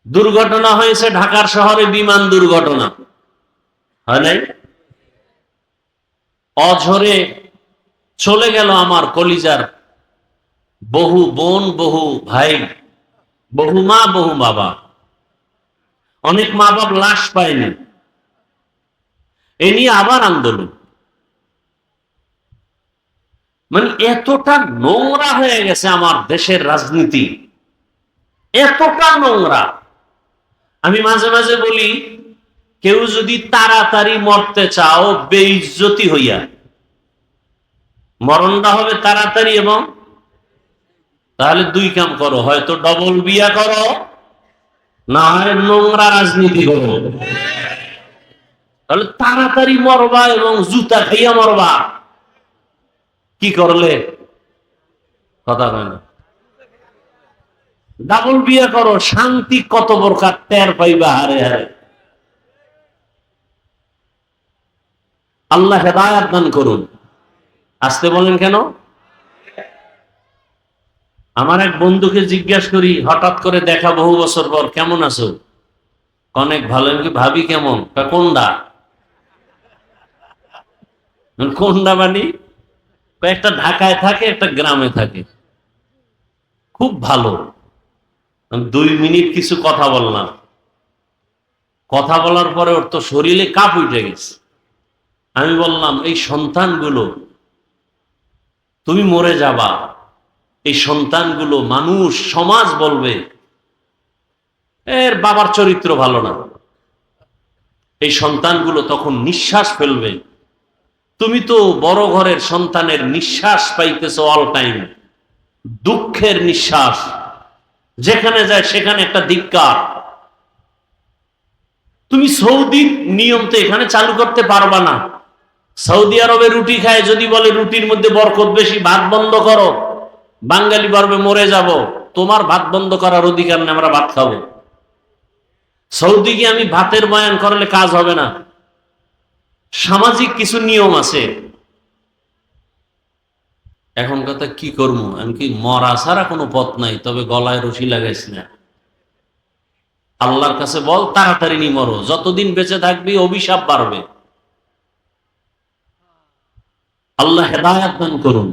দুর্ঘটনা হয়েছে ঢাকার শহরে, বিমান দুর্ঘটনা হয় নাই? অঝরে চলে গেল আমার কলিজার বহু বোন, বহু ভাই, বহু মা, বহু বাবা। অনেক মা বাপ লাশ পায়নি, এ নিয়ে আবার আন্দোলন। মানে এতটা নোংরা হয়ে গেছে আমার দেশের রাজনীতি, এতটা নোংরা। আমি মাঝে মাঝে বলি, কেউ যদি তাড়াতাড়ি মরতে চাও বেইজ্জতি হইয়া, মরণটা হবে তাড়াতাড়ি, এবং তাহলে দুই কাম করো, হয়তো ডবল বিয়া করো, না হয় নোংরা রাজনীতি করো। তাহলে তাড়াতাড়ি মরবা এবং জুতা খাইয়া মরবা। কি করলে? কথা হয় না। ডাবল বিয়ে করো, শান্তি কত প্রকার টের পাইবা হারে হারে। আল্লাহ হেদায়াত দান করুন। আসতে বলেন কেন? আমার এক বন্ধুকে জিজ্ঞাসা করি, হঠাৎ করে দেখা বহু বছর পর, কেমন আছো? অনেক ভালো। ভাবি কেমন? কোনডা? কোনডা মানে? একটা ঢাকায় থাকে, একটা গ্রামে থাকে। খুব ভালো। 2 মিনিট কিছু কথা বললাম, কথা বলার পরে ওর তো শরীরে কাঁপ উঠে গেছে। আমি বললাম, এই সন্তানগুলো, তুমি মরে যাবা, এই সন্তানগুলো মানুষ সমাজ বলবে এর বাবার চরিত্র ভালো না। এই সন্তানগুলো তখন নিঃশ্বাস ফেলবে। তুমি তো বড় ঘরের সন্তানের নিঃশ্বাস পাইতেছো অল টাইম, দুঃখের নিঃশ্বাস, যেখানে যায় সেখানে একটা ধিক্কার। তুমি সৌদি নিয়ম তো এখানে চালু করতে পারবা না। সৌদি আরবে রুটি খায়, যদি বলে রুটির মধ্যে বরকত বেশি, ভাত বন্ধ করো, বাঙালি পারবে মরে যাব। তোমার ভাত বন্ধ করার অধিকার নেই, আমরা ভাত খাবো। সৌদি গিয়ে আমি ভাতের বয়ান করলে কাজ হবে না, সামাজিক কিছু নিয়ম আছে। এখন কথা কি করবো, আমি কি মরা ছাড়া কোনো পথ নাই, তবে গলায় রশি লাগাইছি না। আল্লাহর কাছে বল তাড়াতাড়ি নি মরো, যতদিন বেঁচে থাকবি অভিশাপ বাড়বে। আল্লাহ হেদায়াত দান করুন।